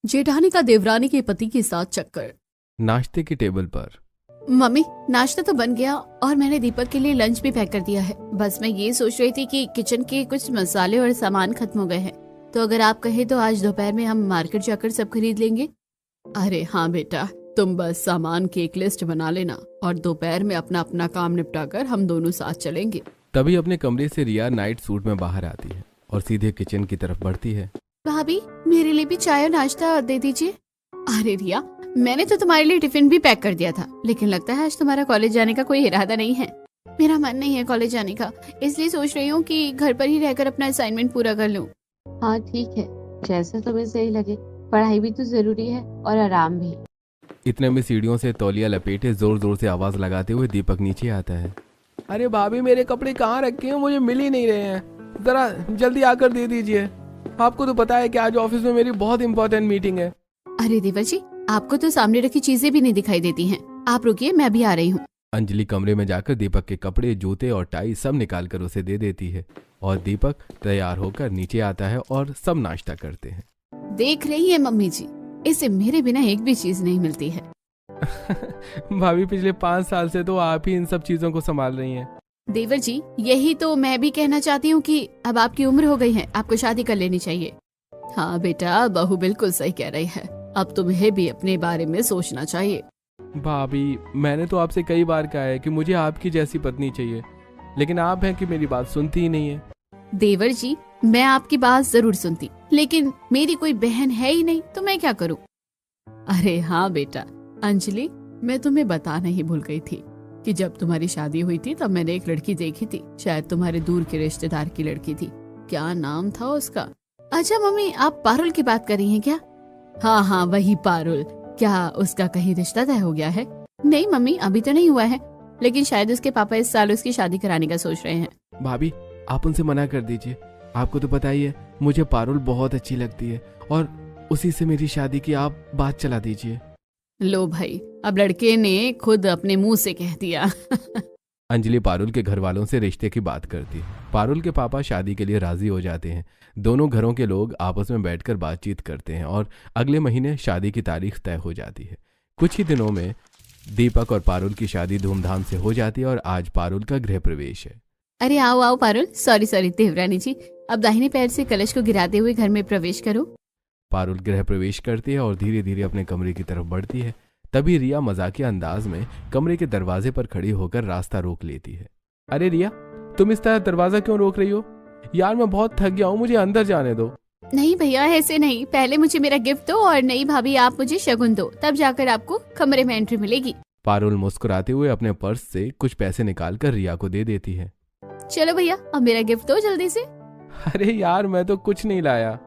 जेठानी का देवरानी के पति के साथ चक्कर। नाश्ते की टेबल पर। मम्मी, नाश्ता तो बन गया और मैंने दीपक के लिए लंच भी पैक कर दिया है। बस मैं ये सोच रही थी कि किचन के कुछ मसाले और सामान खत्म हो गए हैं, तो अगर आप कहे तो आज दोपहर में हम मार्केट जाकर सब खरीद लेंगे। अरे हाँ बेटा, तुम बस सामान की एक लिस्ट बना लेना और दोपहर में अपना अपना काम निपटाकर हम दोनों साथ चलेंगे। तभी अपने कमरे से रिया नाइट सूट में बाहर आती है और सीधे किचन की तरफ बढ़ती है। भाभी, मेरे लिए भी चाय और नाश्ता दे दीजिए। अरे रिया, मैंने तो तुम्हारे लिए टिफिन भी पैक कर दिया था, लेकिन लगता है आज तुम्हारा कॉलेज जाने का कोई इरादा नहीं है। मेरा मन नहीं है कॉलेज जाने का, इसलिए सोच रही हूँ कि घर पर ही रहकर अपना असाइनमेंट पूरा कर लूँ। हाँ ठीक है, जैसा तुम्हें सही लगे। पढ़ाई भी तो जरूरी है और आराम भी। इतने में सीढ़ियों से तौलिया लपेटे जोर जोर से आवाज लगाते हुए दीपक नीचे आता है। अरे भाभी, मेरे कपड़े कहाँ रखे हैं? मुझे मिल ही नहीं रहे हैं, जरा जल्दी आकर दे दीजिए। आपको तो पता है कि आज ऑफिस में मेरी बहुत इंपॉर्टेंट मीटिंग है। अरे देवर जी, आपको तो सामने रखी चीजें भी नहीं दिखाई देती हैं। आप रुकिए, मैं भी आ रही हूँ। अंजलि कमरे में जाकर दीपक के कपड़े, जूते और टाई सब निकाल कर उसे दे देती है और दीपक तैयार होकर नीचे आता है और सब नाश्ता करते हैं। देख रही है मम्मी जी, इसे मेरे बिना एक भी चीज नहीं मिलती है। भाभी, पिछले 5 साल से तो आप ही इन सब चीजों को संभाल रही हैं। देवर जी, यही तो मैं भी कहना चाहती हूँ कि अब आपकी उम्र हो गई है, आपको शादी कर लेनी चाहिए। हाँ बेटा, बहू बिल्कुल सही कह रही है, अब तुम्हें भी अपने बारे में सोचना चाहिए। भाभी, मैंने तो आपसे कई बार कहा है कि मुझे आपकी जैसी पत्नी चाहिए, लेकिन आप हैं कि मेरी बात सुनती ही नहीं है। देवर जी, मैं आपकी बात जरूर सुनती, लेकिन मेरी कोई बहन है ही नहीं, तो मैं क्या करूँ? अरे हाँ बेटा, अंजलि, मैं तुम्हें बताना ही भूल गई थी कि जब तुम्हारी शादी हुई थी तब मैंने एक लड़की देखी थी, शायद तुम्हारे दूर के रिश्तेदार की लड़की थी। क्या नाम था उसका? अच्छा मम्मी, आप पारुल की बात कर रही हैं क्या? हाँ हाँ, वही पारुल। क्या उसका कहीं रिश्ता तय हो गया है? नहीं मम्मी, अभी तो नहीं हुआ है, लेकिन शायद उसके पापा इस साल उसकी शादी कराने का सोच रहे हैं। भाभी, आप उनसे मना कर दीजिए। आपको तो पता ही है, मुझे पारुल बहुत अच्छी लगती है और उसी से मेरी शादी की आप बात चला दीजिए। लो भाई, अब लड़के ने खुद अपने मुंह से कह दिया। अंजलि पारुल के घर वालों से रिश्ते की बात करती है। पारुल के पापा शादी के लिए राजी हो जाते हैं। दोनों घरों के लोग आपस में बैठकर बातचीत करते हैं और अगले महीने शादी की तारीख तय हो जाती है। कुछ ही दिनों में दीपक और पारुल की शादी धूमधाम से हो जाती है और आज पारुल का गृह प्रवेश है। अरे आओ आओ पारुल, सॉरी देवरानी जी, अब दाहिने पैर से कलश को गिराते हुए घर में प्रवेश करो। पारुल गृह प्रवेश करती है और धीरे धीरे अपने कमरे की तरफ बढ़ती है। तभी रिया मजाकिया अंदाज में कमरे के दरवाजे पर खड़ी होकर रास्ता रोक लेती है। अरे रिया, तुम इस तरह दरवाजा क्यों रोक रही हो? यार, मैं बहुत थक गया हूँ, मुझे अंदर जाने दो। नहीं भैया, ऐसे नहीं, पहले मुझे मेरा गिफ्ट दो और नई भाभी आप मुझे शगुन दो, तब जाकर आपको कमरे में एंट्री मिलेगी। पारुल मुस्कुराते हुए अपने पर्स से कुछ पैसे निकालकर रिया को दे देती है। चलो भैया, अब मेरा गिफ्ट दो जल्दी से। अरे यार, मैं तो कुछ नहीं लाया।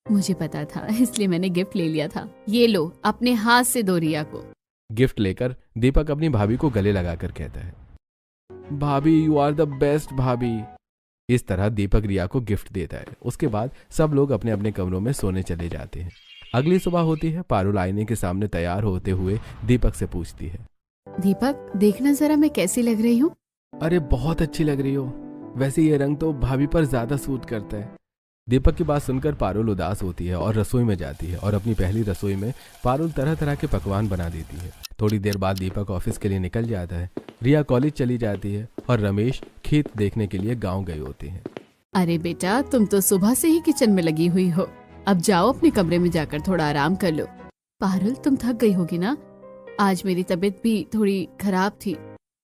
मुझे पता था, इसलिए मैंने गिफ्ट ले लिया था। ये लो, अपने हाथ से दो रिया को। गिफ्ट लेकर दीपक अपनी भाभी को गले लगाकर कहता है, भाभी, यू आर द बेस्ट भाभी। इस तरह दीपक रिया को गिफ्ट देता है। उसके बाद सब लोग अपने अपने कमरों में सोने चले जाते हैं। अगली सुबह होती है। पारुल आईने के सामने तैयार होते हुए दीपक से पूछती है, दीपक, देखना जरा मैं कैसी लग रही हूँ? अरे बहुत अच्छी लग रही हो, वैसे ये रंग तो भाभी पर ज्यादा सूट करता है। दीपक की बात सुनकर पारुल उदास होती है और रसोई में जाती है और अपनी पहली रसोई में पारुल तरह तरह के पकवान बना देती है। थोड़ी देर बाद दीपक ऑफिस के लिए निकल जाता है। रिया कॉलेज चली जाती है और रमेश खेत देखने के लिए गांव गए होते हैं। अरे बेटा, तुम तो सुबह से ही किचन में लगी हुई हो, अब जाओ अपने कमरे में जाकर थोड़ा आराम कर लो। पारुल, तुम थक गई होगी ना? आज मेरी तबीयत भी थोड़ी खराब थी।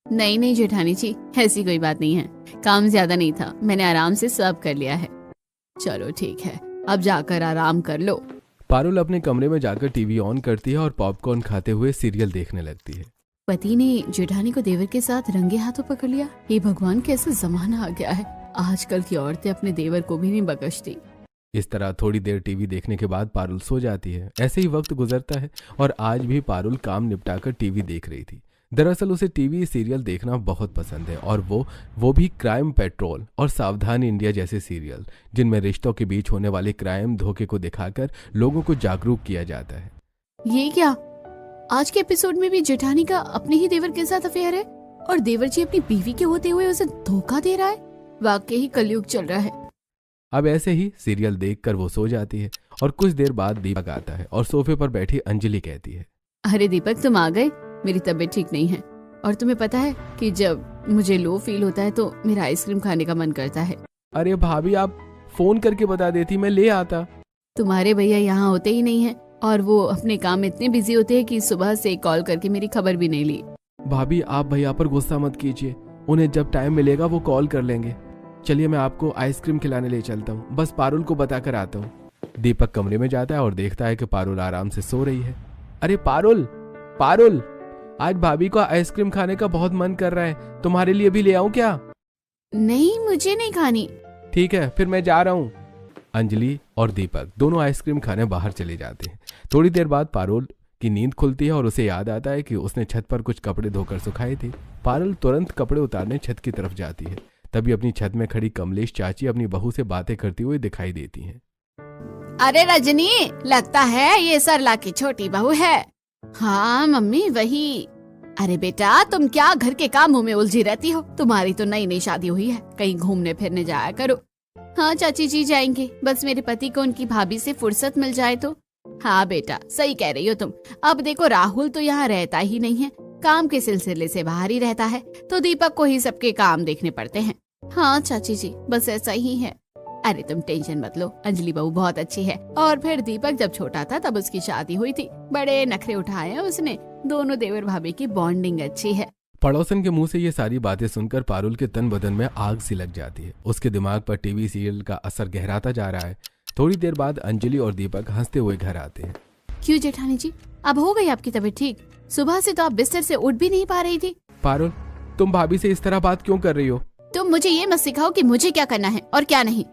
नहीं जेठानी जी, ऐसी कोई बात नहीं है, काम ज्यादा नहीं था, मैंने आराम से सर्व कर लिया है। चलो ठीक है, अब जाकर आराम कर लो। पारुल अपने कमरे में जाकर टीवी ऑन करती है और पॉपकॉर्न खाते हुए सीरियल देखने लगती है। पति ने जेठानी को देवर के साथ रंगे हाथों पकड़ लिया। हे भगवान, कैसा जमाना आ गया है, आजकल की औरतें अपने देवर को भी नहीं बख्शती। इस तरह थोड़ी देर टीवी देखने के बाद पारुल सो जाती है। ऐसे ही वक्त गुजरता है और आज भी पारुल काम निपटाकर टीवी देख रही थी। दरअसल उसे टीवी सीरियल देखना बहुत पसंद है और वो भी क्राइम पेट्रोल और सावधान इंडिया जैसे सीरियल, जिनमें रिश्तों के बीच होने वाले क्राइम धोखे को दिखाकर लोगों को जागरूक किया जाता है। ये क्या, आज के एपिसोड में भी जेठानी का अपने ही देवर के साथ अफेयर है और देवर जी अपनी बीवी के होते हुए उसे धोखा दे रहा है? वाकई ही कलयुग चल रहा है। अब ऐसे ही सीरियल देखकर वो सो जाती है और कुछ देर बाद दीपक आता है और सोफे पर बैठी अंजलि कहती है, अरे दीपक तुम आ गए। मेरी तबीयत ठीक नहीं है और तुम्हें पता है कि जब मुझे लो फील होता है तो मेरा आइसक्रीम खाने का मन करता है। अरे भाभी आप फोन करके बता देती, मैं ले आता। तुम्हारे भैया यहाँ होते ही नहीं है और वो अपने काम में इतने बिजी होते हैं कि सुबह से कॉल करके मेरी खबर भी नहीं ली। भाभी आप भैया पर गुस्सा मत कीजिए, उन्हें जब टाइम मिलेगा वो कॉल कर लेंगे। चलिए मैं आपको आइसक्रीम खिलाने ले चलता हूँ, बस पारुल को बता कर आता हूँ। दीपक कमरे में जाता है और देखता है कि पारुल आराम से सो रही है। अरे पारुल, पारुल आज भाभी को आइसक्रीम खाने का बहुत मन कर रहा है, तुम्हारे लिए भी ले आऊं क्या? नहीं मुझे नहीं खानी। ठीक है फिर मैं जा रहा हूँ। अंजलि और दीपक दोनों आइसक्रीम खाने बाहर चले जाते हैं। थोड़ी देर बाद पारुल की नींद खुलती है और उसे याद आता है कि उसने छत पर कुछ कपड़े धोकर सुखाए थे। पारुल तुरंत कपड़े उतारने छत की तरफ जाती है। तभी अपनी छत में खड़ी कमलेश चाची अपनी बहू से बातें करती हुई दिखाई देती हैं। अरे रजनी, लगता है ये सरला की छोटी बहू है। हाँ मम्मी वही। अरे बेटा तुम क्या घर के कामों में उलझी रहती हो? तुम्हारी तो नई नई शादी हुई है, कहीं घूमने फिरने जाया करो। हाँ चाची जी जाएंगे, बस मेरे पति को उनकी भाभी से फुर्सत मिल जाए तो। हाँ बेटा सही कह रही हो तुम। अब देखो राहुल तो यहाँ रहता ही नहीं है, काम के सिलसिले से बाहर ही रहता है, तो दीपक को ही सबके काम देखने पड़ते हैं। हाँ चाची जी बस ऐसा ही है। अरे तुम टेंशन मत लो, अंजलि बहू बहुत अच्छी है। और फिर दीपक जब छोटा था तब उसकी शादी हुई थी, बड़े नखरे उठाए हैं उसने। दोनों देवर भाभी की बॉन्डिंग अच्छी है। पड़ोसन के मुंह से ये सारी बातें सुनकर पारुल के तन बदन में आग सी लग जाती है। उसके दिमाग पर टीवी सीरियल का असर गहराता जा रहा है। थोड़ी देर बाद अंजलि और दीपक हंसते हुए घर आते हैं। क्यों जेठानी जी, अब हो गई आपकी तबीयत ठीक? सुबह से तो आप बिस्तर से उठ भी नहीं पा रही थी। पारुल तुम भाभी से इस तरह बात क्यों कर रही हो? तुम मुझे ये मत सिखाओ कि मुझे क्या करना है और क्या नहीं।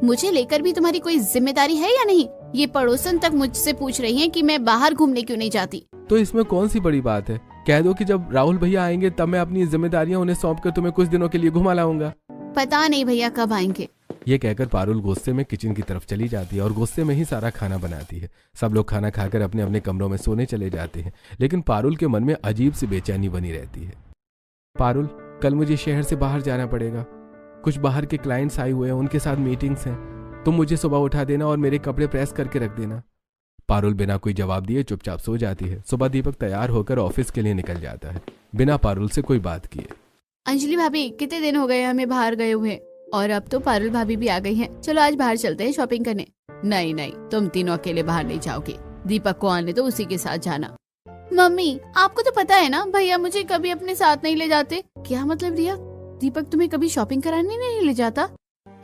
मुझे लेकर भी तुम्हारी कोई जिम्मेदारी है या नहीं? ये पड़ोसन तक मुझसे पूछ रही हैं कि मैं बाहर घूमने क्यों नहीं जाती। तो इसमें कौन सी बड़ी बात है? कह दो कि जब राहुल भैया आएंगे तब मैं अपनी जिम्मेदारियां उन्हें सौंप कर तुम्हें कुछ दिनों के लिए घुमा लाऊंगा। पता नहीं भैया कब आएंगे। ये कहकर पारुल गुस्से में किचन की तरफ चली जाती है और गुस्से में ही सारा खाना बनाती है। सब लोग खाना खाकर अपने अपने कमरों में सोने चले जाते हैं, लेकिन पारुल के मन में अजीब सी बेचैनी बनी रहती है। पारुल कल मुझे शहर से बाहर जाना पड़ेगा, कुछ बाहर के क्लाइंट्स आए हुए हैं, उनके साथ मीटिंग्स हैं। तुम मुझे सुबह उठा देना और मेरे कपड़े प्रेस करके रख देना। पारुल बिना कोई जवाब दिए चुपचाप सो जाती है। सुबह दीपक तैयार होकर ऑफिस के लिए निकल जाता है, बिना पारुल से कोई बात किए। अंजलि भाभी कितने दिन हो गए हमें बाहर गए हुए, और अब तो पारुल भाभी भी आ गई हैं। चलो आज बाहर चलते हैं शॉपिंग करने। नहीं नहीं तुम तीनों अकेले बाहर नहीं जाओगे, दीपक को आने दो, उसी के साथ जाना। मम्मी आपको तो पता है ना भैया मुझे कभी अपने साथ नहीं ले जाते। क्या मतलब रिया, दीपक तुम्हें कभी शॉपिंग कराने नहीं ले जाता?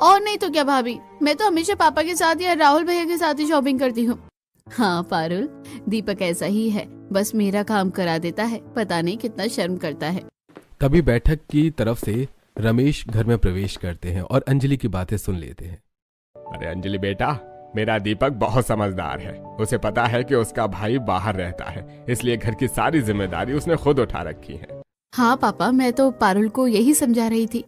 और नहीं तो क्या भाभी, मैं तो हमेशा पापा के साथ या राहुल भैया के साथ ही शॉपिंग करती हूँ। हाँ पारुल दीपक ऐसा ही है, बस मेरा काम करा देता है, पता नहीं कितना शर्म करता है। तभी बैठक की तरफ से रमेश घर में प्रवेश करते हैं और अंजलि की बातें सुन लेते हैं। अरे अंजलि बेटा, मेरा दीपक बहुत समझदार है। उसे पता है कि उसका भाई बाहर रहता है, इसलिए घर की सारी जिम्मेदारी उसने खुद उठा रखी है। हाँ पापा मैं तो पारुल को यही समझा रही थी।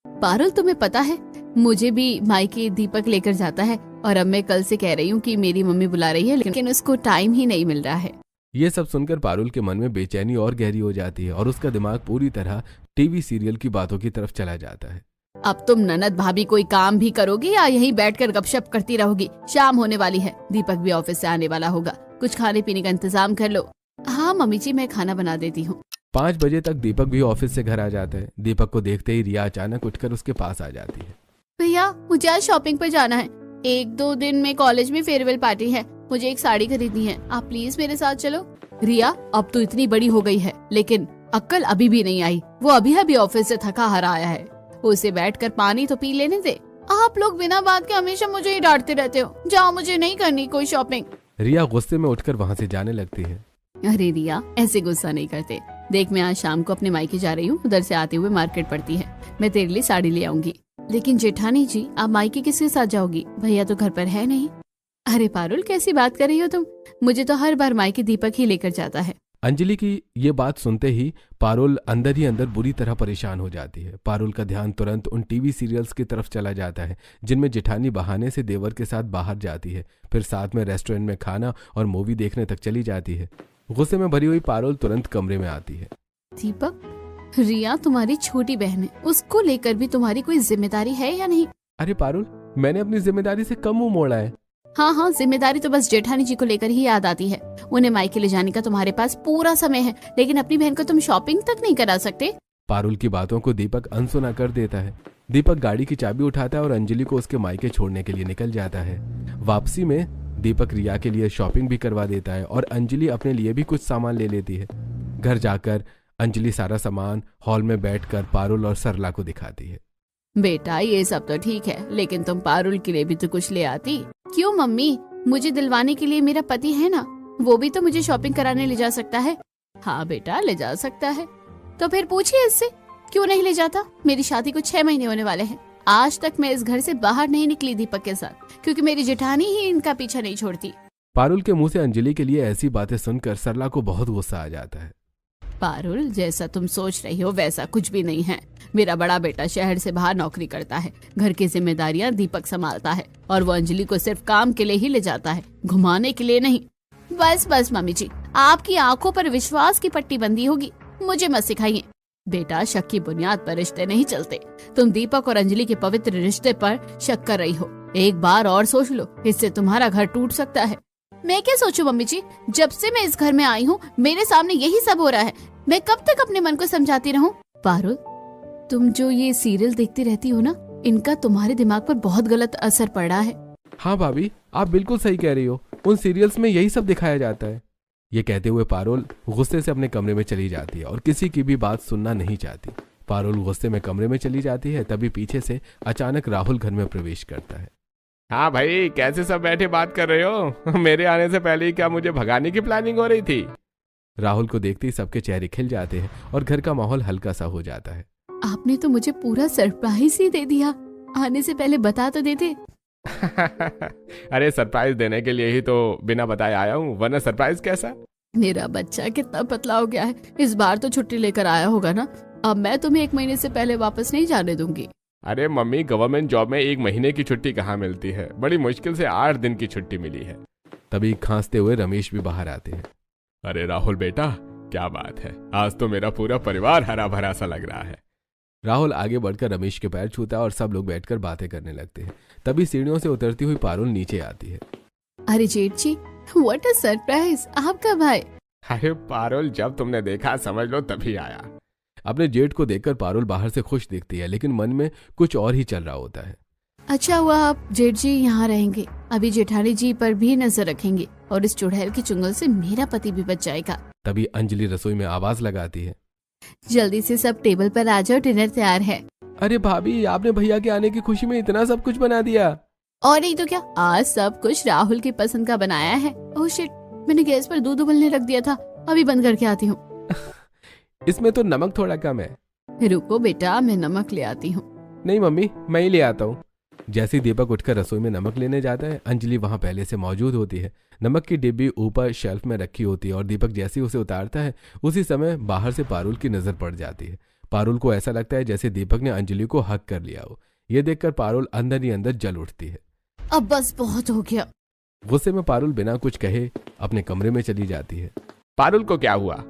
पारुल तुम्हें पता है मुझे भी मायके दीपक लेकर जाता है, और अब मैं कल से कह रही हूँ कि मेरी मम्मी बुला रही है, लेकिन उसको टाइम ही नहीं मिल रहा है। ये सब सुनकर पारुल के मन में बेचैनी और गहरी हो जाती है और उसका दिमाग पूरी तरह टीवी सीरियल की बातों की तरफ चला जाता है। अब तुम ननद भाभी कोई काम भी करोगी या यहीं बैठकर गपशप करती रहोगी? शाम होने वाली है, दीपक भी ऑफिस से आने वाला होगा, कुछ खाने पीने का इंतजाम कर लो। हाँ मम्मी जी मैं खाना बना देती हूँ। 5 बजे तक दीपक भी ऑफिस से घर आ जाता है। दीपक को देखते ही रिया अचानक उठकर उसके पास आ जाती है। भैया मुझे आज शॉपिंग पर जाना है, 1-2 दिन में कॉलेज में फेयरवेल पार्टी है, मुझे एक साड़ी खरीदनी है, आप प्लीज मेरे साथ चलो। रिया अब तो इतनी बड़ी हो गई है लेकिन अक्ल अभी भी नहीं आई। वो अभी अभी ऑफिस से थका हारा आया है, उसे बैठकर पानी तो पी लेने दे। आप लोग बिना बात के हमेशा मुझे ही डांटते रहते हो। जाओ, मुझे नहीं करनी कोई शॉपिंग। रिया गुस्से में उठकर वहाँ से जाने लगती है। अरे रिया ऐसे गुस्सा नहीं करते, देख मैं आज शाम को अपने मायके जा रही हूँ, उधर से आते हुए मार्केट पड़ती है, मैं तेरे लिए साड़ी ले आऊंगी। लेकिन जेठानी जी आप मायके किसके साथ जाओगी? भैया तो घर पर है नहीं। अरे पारुल कैसी बात कर रही हो तुम, मुझे तो हर बार मायके दीपक ही लेकर जाता है। अंजलि की ये बात सुनते ही पारुल अंदर ही अंदर बुरी तरह परेशान हो जाती है। पारुल का ध्यान तुरंत उन टीवी सीरियल्स की तरफ चला जाता है जिनमें जेठानी बहाने से देवर के साथ बाहर जाती है, फिर साथ में रेस्टोरेंट में खाना और मूवी देखने तक चली जाती है। गुस्से में भरी हुई पारुल तुरंत कमरे में आती है। दीपक, रिया तुम्हारी छोटी बहन है, उसको लेकर भी तुम्हारी कोई जिम्मेदारी है या नहीं? अरे पारुल, मैंने अपनी जिम्मेदारी से कम मुंह मोड़ा है। हाँ हाँ, जिम्मेदारी तो बस जेठानी जी को लेकर ही याद आती है। उन्हें मायके ले जाने का तुम्हारे पास पूरा समय है, लेकिन अपनी बहन को तुम शॉपिंग तक नहीं करा सकते। पारुल की बातों को दीपक अनसुना कर देता है। दीपक गाड़ी की चाबी उठाता है और अंजलि को उसके मायके छोड़ने के लिए निकल जाता है। वापसी में दीपक रिया के लिए शॉपिंग भी करवा देता है और अंजलि अपने लिए भी कुछ सामान ले लेती है। घर जाकर अंजलि सारा सामान हॉल में बैठकर पारुल और सरला को दिखाती है। बेटा ये सब तो ठीक है, लेकिन तुम पारुल के लिए भी तो कुछ ले आती। क्यों मम्मी, मुझे दिलवाने के लिए मेरा पति है ना, वो भी तो मुझे शॉपिंग कराने ले जा सकता है। हाँ बेटा, ले जा सकता है। तो फिर पूछिए इससे, क्यों नहीं ले जाता। मेरी शादी को 6 महीने होने वाले हैं। आज तक मैं इस घर से बाहर नहीं निकली दीपक के साथ, क्योंकि मेरी जेठानी ही इनका पीछा नहीं छोड़ती। पारुल के मुंह से अंजलि के लिए ऐसी बातें सुनकर सरला को बहुत गुस्सा आ जाता है। पारुल, जैसा तुम सोच रही हो वैसा कुछ भी नहीं है। मेरा बड़ा बेटा शहर से बाहर नौकरी करता है, घर की जिम्मेदारियां दीपक संभालता है और वो अंजलि को सिर्फ काम के लिए ही ले जाता है, घुमाने के लिए नहीं। बस बस मम्मी जी, आपकी आंखों पर विश्वास की पट्टी बंदी होगी, मुझे मत सिखाइए। बेटा, शक की बुनियाद पर रिश्ते नहीं चलते। तुम दीपक और अंजलि के पवित्र रिश्ते पर शक कर रही हो। एक बार और सोच लो, इससे तुम्हारा घर टूट सकता है। मैं क्या सोचूं मम्मी जी, जब से मैं इस घर में आई हूँ मेरे सामने यही सब हो रहा है। मैं कब तक अपने मन को समझाती रहूं? पारुल, तुम जो ये सीरियल देखती रहती हो ना, इनका तुम्हारे दिमाग पर बहुत गलत असर पड़ा है। हाँ भाभी, आप बिल्कुल सही कह रही हो, उन सीरियल्स में यही सब दिखाया जाता है। ये कहते हुए पारुल गुस्से से अपने कमरे में चली जाती है और किसी की भी बात सुनना नहीं चाहती। पारुल गुस्से में कमरे में चली जाती है, तभी पीछे से अचानक राहुल घर में प्रवेश करता है। हाँ भाई, कैसे सब बैठे बात कर रहे हो? मेरे आने से पहले ही क्या मुझे भगाने की प्लानिंग हो रही थी? राहुल को देखते ही सबके चेहरे खिल जाते हैं और घर का माहौल हल्का सा हो जाता है। आपने तो मुझे पूरा सरप्राइज ही दे दिया, आने से पहले बता तो देते। अरे सरप्राइज देने के लिए ही तो बिना बताए आया हूँ, वरना सरप्राइज कैसा? मेरा बच्चा कितना पतला हो गया है, इस बार तो छुट्टी लेकर आया होगा ना। अब मैं तुम्हें 1 महीने से पहले वापस नहीं जाने दूंगी। अरे मम्मी, गवर्नमेंट जॉब में 1 महीने की छुट्टी कहाँ मिलती है? बड़ी मुश्किल से 8 दिन की छुट्टी मिली है। तभी खांसते हुए रमेश भी बाहर आते हैं। अरे राहुल बेटा, क्या बात है, आज तो मेरा पूरा परिवार हरा भरा सा लग रहा है। राहुल आगे बढ़कर रमेश के पैर छूता है और सब लोग बैठकर बातें करने लगते हैं। तभी सीढ़ियों से उतरती हुई पारुल नीचे आती है। अरे जेठ जी, व्हाट अ सरप्राइज, आप कब आए? अरे पारुल, जब तुमने देखा समझ लो तभी आया। अपने जेठ को देखकर पारुल बाहर से खुश दिखती है, लेकिन मन में कुछ और ही चल रहा होता है। अच्छा हुआ आप जेठ जी यहाँ रहेंगे, अभी जेठानी जी पर भी नजर रखेंगे और इस चुड़ैल की चुंगल से मेरा पति भी बच जाएगा। तभी अंजलि रसोई में आवाज लगाती है। जल्दी से सब टेबल पर आ जाओ, डिनर तैयार है। अरे भाभी, आपने भैया के आने की खुशी में इतना सब कुछ बना दिया। और नहीं तो क्या, आज सब कुछ राहुल की पसंद का बनाया है। ओह शिट, मैंने गैस पर दूध उबलने रख दिया था, अभी बंद करके आती हूँ। इसमें तो नमक थोड़ा कम है। रुको बेटा, मैं नमक ले आती हूँ। नहीं मम्मी, मैं ही ले आता हूँ। जैसे दीपक उठकर रसोई में नमक लेने जाता है, अंजलि वहां पहले से मौजूद होती है। नमक की डिब्बी ऊपर शेल्फ में रखी होती है और दीपक जैसे ही उसे उतारता है, उसी समय बाहर से पारुल की नजर पड़ जाती है। पारुल को ऐसा लगता है जैसे दीपक ने अंजलि को हक कर लिया हो। यह देखकर पारुल अंदर ही अंदर जल उठती है। अब बस बहुत हो गया। गुस्से में पारुल बिना कुछ कहे अपने कमरे में चली जाती है। पारुल को क्या हुआ?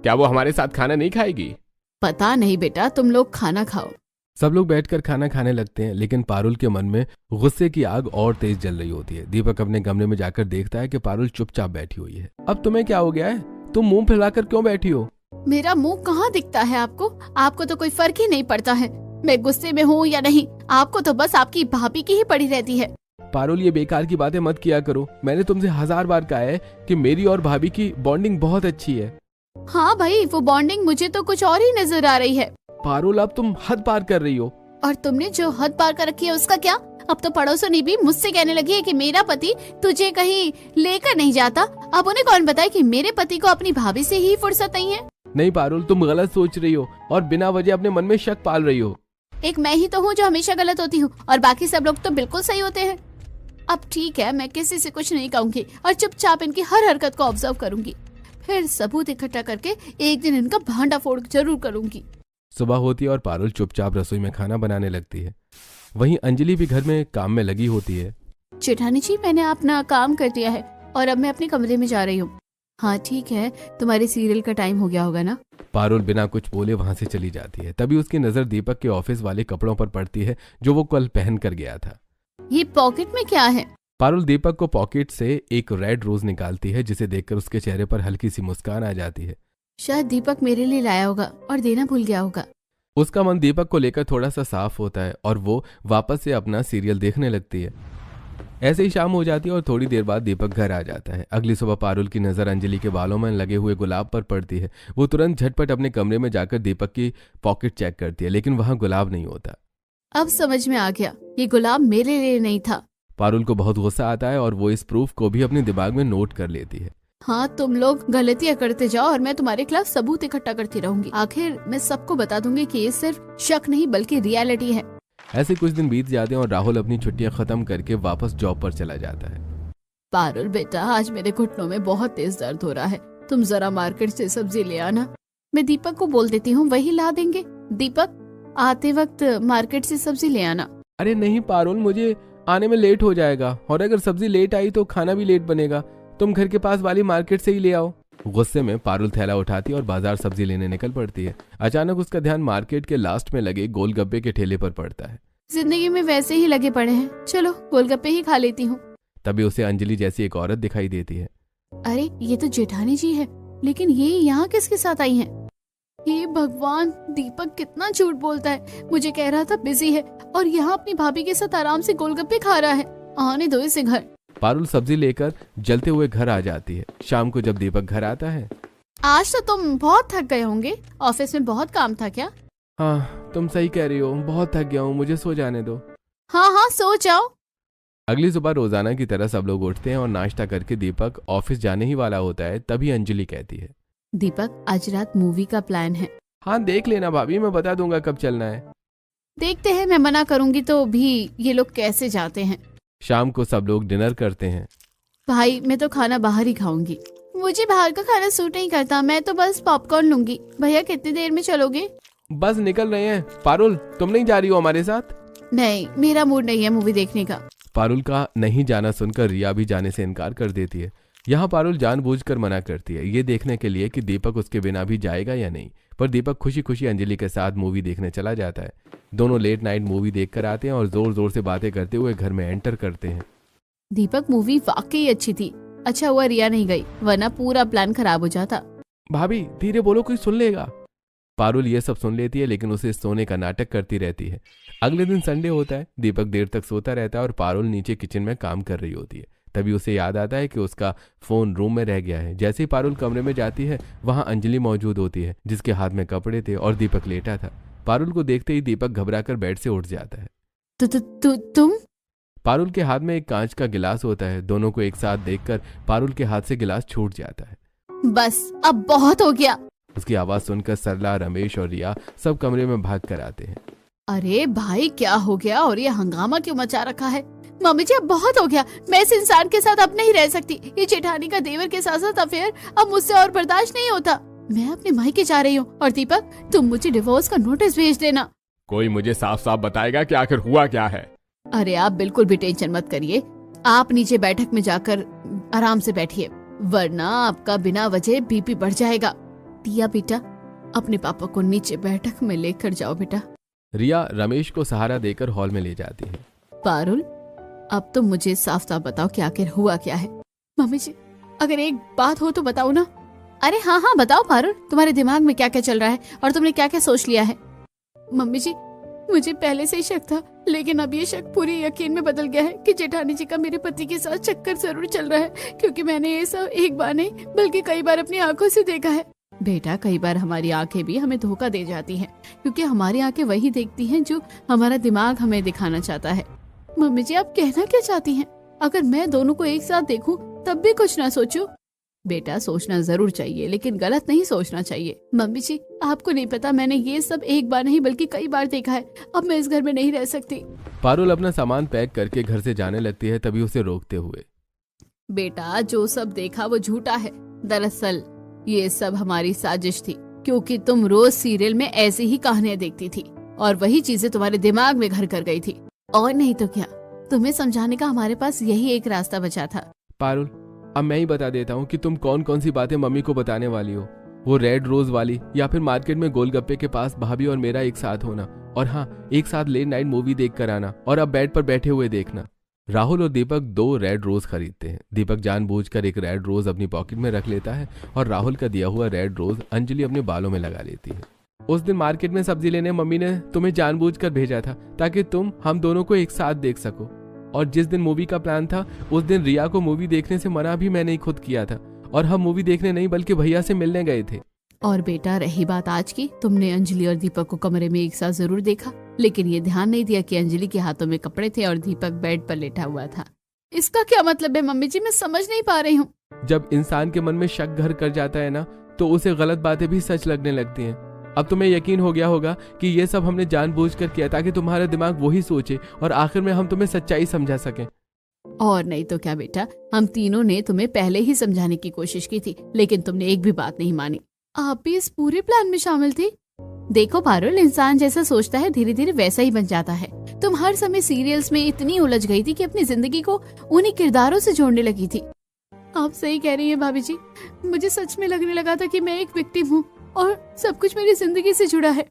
क्या वो हमारे साथ खाना नहीं खाएगी? पता नहीं बेटा, तुम लोग खाना खाओ। सब लोग बैठकर खाना खाने लगते हैं, लेकिन पारुल के मन में गुस्से की आग और तेज जल रही होती है। दीपक अपने कमरे में जाकर देखता है कि पारुल चुपचाप बैठी हुई है। अब तुम्हें क्या हो गया है? तुम मुंह फैलाकर क्यों बैठी हो? मेरा मुंह कहाँ दिखता है आपको? आपको तो कोई फर्क ही नहीं पड़ता है मैं गुस्से में हूँ या नहीं। आपको तो बस आपकी भाभी की ही पड़ी रहती है। पारुल, ये बेकार की बातें मत किया करो। मैंने तुमसे 1000 बार कहा है कि मेरी और भाभी की बॉन्डिंग बहुत अच्छी है। हाँ भाई, वो बॉन्डिंग मुझे तो कुछ और ही नजर आ रही है। पारुल, अब तुम हद पार कर रही हो। और तुमने जो हद पार कर रखी है उसका क्या? अब तो पड़ोसनी भी मुझसे कहने लगी है कि मेरा पति तुझे कहीं लेकर नहीं जाता। अब उन्हें कौन बताए कि मेरे पति को अपनी भाभी से ही फुर्सत नहीं है। नहीं पारुल, तुम गलत सोच रही हो और बिना वजह अपने मन में शक पाल रही हो। एक मैं ही तो हूँ जो हमेशा गलत होती हूँ और बाकी सब लोग तो बिल्कुल सही होते हैं। अब ठीक है, मैं किसी से कुछ नहीं कहूँगी और चुपचाप इनकी हर हरकत को ऑब्जर्व करूंगी। फिर सबूत इकट्ठा करके एक दिन इनका भांडा फोड़ जरूर करूंगी। सुबह होती है और पारुल चुपचाप रसोई में खाना बनाने लगती है। वहीं अंजलि भी घर में काम में लगी होती है। जेठानी जी, मैंने अपना काम कर दिया है और अब मैं अपने कमरे में जा रही हूँ। हाँ ठीक है, तुम्हारे सीरियल का टाइम हो गया होगा ना। पारुल बिना कुछ बोले वहां से चली जाती है। तभी उसकी नजर दीपक के ऑफिस वाले कपड़ों पर पड़ती है जो वो कल पहन कर गया था। ये पॉकेट में क्या है? पारुल दीपक को पॉकेट से एक रेड रोज निकालती है, जिसे देखकर उसके चेहरे पर हल्की सी मुस्कान आ जाती है। शायद दीपक मेरे लिए लाया होगा और देना भूल गया होगा। उसका मन दीपक को लेकर थोड़ा सा साफ होता है और वो वापस से अपना सीरियल देखने लगती है। ऐसे ही शाम हो जाती है और थोड़ी देर बाद दीपक घर आ जाता है। अगली सुबह पारुल की नजर अंजलि के बालों में लगे हुए गुलाब पर पड़ती है। वो तुरंत झटपट अपने कमरे में जाकर दीपक की पॉकेट चेक करती है, लेकिन वहां गुलाब नहीं होता। अब समझ में आ गया, ये गुलाब मेरे लिए नहीं था। पारुल को बहुत गुस्सा आता है और वो इस प्रूफ को भी अपने दिमाग में नोट कर लेती है। हाँ, तुम लोग गलतियां करते जाओ और मैं तुम्हारे खिलाफ सबूत इकट्ठा करती रहूंगी। आखिर मैं सबको बता दूंगी कि ये सिर्फ शक नहीं बल्कि रियलिटी है। ऐसे कुछ दिन बीत जाते हैं और राहुल अपनी छुट्टियां खत्म करके वापस जॉब पर चला जाता है। पारुल बेटा, आज मेरे घुटनों में बहुत तेज दर्द हो रहा है, तुम जरा मार्केट से सब्जी ले आना। मैं दीपक को बोल देती हूँ, वही ला देंगे। दीपक, आते वक्त मार्केट से सब्जी ले आना। अरे नहीं पारुल, मुझे आने में लेट हो जाएगा और अगर सब्जी लेट आई तो खाना भी लेट बनेगा। तुम घर के पास वाली मार्केट से ही ले आओ। गुस्से में पारुल थैला उठाती और बाजार सब्जी लेने निकल पड़ती है। अचानक उसका ध्यान मार्केट के लास्ट में लगे गोलगप्पे के ठेले पर पड़ता है। जिंदगी में वैसे ही लगे पड़े हैं, चलो गोलगप्पे ही खा लेती हूँ। तभी उसे अंजलि जैसी एक औरत दिखाई देती है। अरे ये तो जेठानी जी है, लेकिन ये यहाँ किसके साथ आई हैं? हे भगवान, दीपक कितना झूठ बोलता है। मुझे कह रहा था बिजी है और यहाँ अपनी भाभी के साथ आराम से गोलगप्पे खा रहा है। आने दो इसे घर। पारुल सब्जी लेकर जलते हुए घर आ जाती है। शाम को जब दीपक घर आता है, आज तो तुम बहुत थक गए होंगे, ऑफिस में बहुत काम था क्या? हाँ तुम सही कह रही हो, बहुत थक गया हूँ, मुझे सो जाने दो। हाँ हाँ, सो जाओ। अगली सुबह रोजाना की तरह सब लोग उठते हैं और नाश्ता करके दीपक ऑफिस जाने ही वाला होता है। तभी अंजलि कहती है, दीपक आज रात मूवी का प्लान है। हाँ देख लेना भाभी, मैं बता दूंगा कब चलना है। देखते हैं, मैं मना करूंगी तो भी ये लोग कैसे जाते हैं। शाम को सब लोग डिनर करते हैं। भाई मैं तो खाना बाहर ही खाऊंगी, मुझे बाहर का खाना सूट नहीं करता। मैं तो बस पॉपकॉर्न लूंगी। भैया कितनी देर में चलोगे? बस निकल रहे हैं। पारुल तुम नहीं जा रही हो हमारे साथ? नहीं, मेरा मूड नहीं है मूवी देखने का। पारुल का नहीं जाना सुनकर रिया भी जाने से इनकार कर देती है। यहाँ पारुल जानबूझकर मना करती है, ये देखने के लिए कि दीपक उसके बिना भी जाएगा या नहीं। पर दीपक खुशी खुशी अंजलि के साथ मूवी देखने चला जाता है। दोनों लेट नाइट मूवी देखकर आते हैं और जोर जोर से बातें करते हुए घर में एंटर करते हैं। दीपक मूवी वाकई अच्छी थी। अच्छा हुआ रिया नहीं गई, वरना पूरा प्लान खराब हो जाता। भाभी धीरे बोलो, कोई सुन लेगा। पारुल ये सब सुन लेती है, लेकिन उसे सोने का नाटक करती रहती है। अगले दिन संडे होता है। दीपक देर तक सोता रहता है और पारुल नीचे किचन में काम कर रही होती है। तभी उसे याद आता है कि उसका फोन रूम में रह गया है। जैसे ही पारुल कमरे में जाती है, वहां अंजलि मौजूद होती है, जिसके हाथ में कपड़े थे और दीपक लेटा था। पारुल को देखते ही दीपक घबराकर बेड से उठ जाता है। तुम? पारुल के हाथ में एक कांच का गिलास होता है। दोनों को एक साथ देखकर पारुल के हाथ से गिलास छूट जाता है। बस अब बहुत हो गया। उसकी आवाज सुनकर सरला, रमेश और रिया सब कमरे में भाग कर आते हैं। अरे भाई क्या हो गया और ये हंगामा क्यों मचा रखा है? मम्मी जी अब बहुत हो गया, मैं इस इंसान के साथ अब नहीं रह सकती। ये जेठानी का देवर के साथ साथ अफेयर अब मुझसे और बर्दाश्त नहीं होता। मैं अपने मायके जा रही हूँ और दीपक तुम मुझे डिवोर्स का नोटिस भेज देना। कोई मुझे साफ साफ बताएगा कि आखिर हुआ क्या है? अरे आप बिल्कुल भी टेंशन मत करिए, आप नीचे बैठक में जाकर आराम से बैठिए, वरना आपका बिना वजह बीपी बढ़ जाएगा। दिया बेटा, अपने पापा को नीचे बैठक में लेकर जाओ बेटा। रिया रमेश को सहारा देकर हॉल में ले जाती है। पारुल अब तुम मुझे साफ साफ बताओ कि आखिर हुआ क्या है। मम्मी जी अगर एक बात हो तो बताओ ना। अरे हाँ हाँ बताओ पारुल, तुम्हारे दिमाग में क्या क्या चल रहा है और तुमने क्या क्या सोच लिया है? मम्मी जी मुझे पहले से ही शक था, लेकिन अब ये शक पूरी यकीन में बदल गया है कि जेठानी जी का मेरे पति के साथ चक्कर जरूर चल रहा है, क्योंकि मैंने ये सब एक बार नहीं बल्कि कई बार अपनी आंखों से देखा है। बेटा कई बार हमारी आंखें भी हमें धोखा दे जाती हैं, क्योंकि हमारी आंखें वही देखती हैं जो हमारा दिमाग हमें दिखाना चाहता है। मम्मी जी आप कहना क्या चाहती हैं? अगर मैं दोनों को एक साथ देखूं तब भी कुछ ना सोचूं? बेटा सोचना जरूर चाहिए, लेकिन गलत नहीं सोचना चाहिए। मम्मी जी आपको नहीं पता, मैंने ये सब एक बार नहीं बल्कि कई बार देखा है। अब मैं इस घर में नहीं रह सकती। पारुल अपना सामान पैक करके घर से जाने लगती है, तभी उसे रोकते हुए। बेटा जो सब देखा वो झूठा है। दरअसल ये सब हमारी साजिश थी, क्योंकि तुम रोज सीरियल में ऐसी ही कहानियां देखती थी और वही चीजें तुम्हारे दिमाग में घर कर गई थी। और नहीं तो क्या, तुम्हें समझाने का हमारे पास यही एक रास्ता बचा था। पारुल अब मैं ही बता देता हूँ कि तुम कौन कौन सी बातें मम्मी को बताने वाली हो। वो रेड रोज वाली, या फिर मार्केट में गोलगप्पे के पास भाभी और मेरा एक साथ होना, और हाँ एक साथ लेट नाइट मूवी देख कर आना और अब बेड पर बैठे हुए देखना। राहुल और दीपक 2 रेड रोज खरीदते हैं। दीपक जानबूझकर एक रेड रोज अपनी पॉकेट में रख लेता है और राहुल का दिया हुआ रेड रोज अंजलि अपने बालों में लगा लेती है। उस दिन मार्केट में सब्जी लेने मम्मी ने तुम्हें जानबूझकर भेजा था ताकि तुम हम दोनों को एक साथ देख सको, और जिस दिन मूवी का प्लान था उस दिन रिया को मूवी देखने से मना भी मैंने ही खुद किया था, और हम मूवी देखने नहीं बल्कि भैया से मिलने गए थे। और बेटा रही बात आज की, तुमने अंजलि और दीपक को कमरे में एक साथ जरूर देखा, लेकिन ये ध्यान नहीं दिया कि अंजलि के हाथों में कपड़े थे और दीपक बेड पर लेटा हुआ था। इसका क्या मतलब है मम्मी जी, मैं समझ नहीं पा रही हूँ। जब इंसान के मन में शक घर कर जाता है ना, तो उसे गलत बातें भी सच लगने लगती हैं। अब तुम्हें यकीन हो गया होगा कि ये सब हमने जानबूझकर किया ताकि तुम्हारा दिमाग वही सोचे और आखिर में हम तुम्हें सच्चाई समझा सकें। और नहीं तो क्या बेटा, हम तीनों ने तुम्हें पहले ही समझाने की कोशिश की थी, लेकिन तुमने एक भी बात नहीं मानी। आप भी इस पूरे प्लान में शामिल थी। देखो पारुल, इंसान जैसा सोचता है धीरे धीरे वैसा ही बन जाता है। तुम हर समय सीरियल्स में इतनी उलझ गई थी कि अपनी जिंदगी को उन्हीं किरदारों से जोड़ने लगी थी। आप सही कह रही हैं भाभी जी, मुझे सच में लगने लगा था कि मैं एक विक्टिम हूँ और सब कुछ मेरी जिंदगी से जुड़ा है।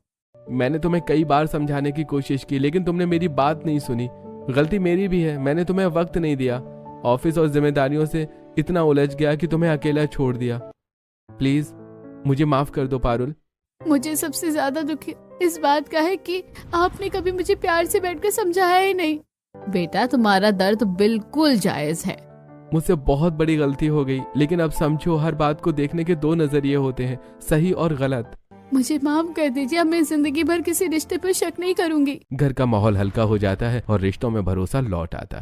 मैंने तुम्हें कई बार समझाने की कोशिश की, लेकिन तुमने मेरी बात नहीं सुनी। गलती मेरी भी है, मैंने तुम्हें वक्त नहीं दिया, ऑफिस और जिम्मेदारियों से इतना उलझ गया कि तुम्हें अकेला छोड़ दिया। प्लीज मुझे माफ कर दो पारुल। मुझे सबसे ज्यादा दुख इस बात का है कि आपने कभी मुझे प्यार से बैठकर समझाया ही नहीं। बेटा तुम्हारा दर्द बिल्कुल जायज है। मुझसे बहुत बड़ी गलती हो गई, लेकिन अब समझो हर बात को देखने के 2 नजरिए होते हैं, सही और गलत। मुझे माफ कर दीजिए, अब मैं जिंदगी भर किसी रिश्ते पर शक नहीं करूंगी। घर का माहौल हल्का हो जाता है और रिश्तों में भरोसा लौट आता है।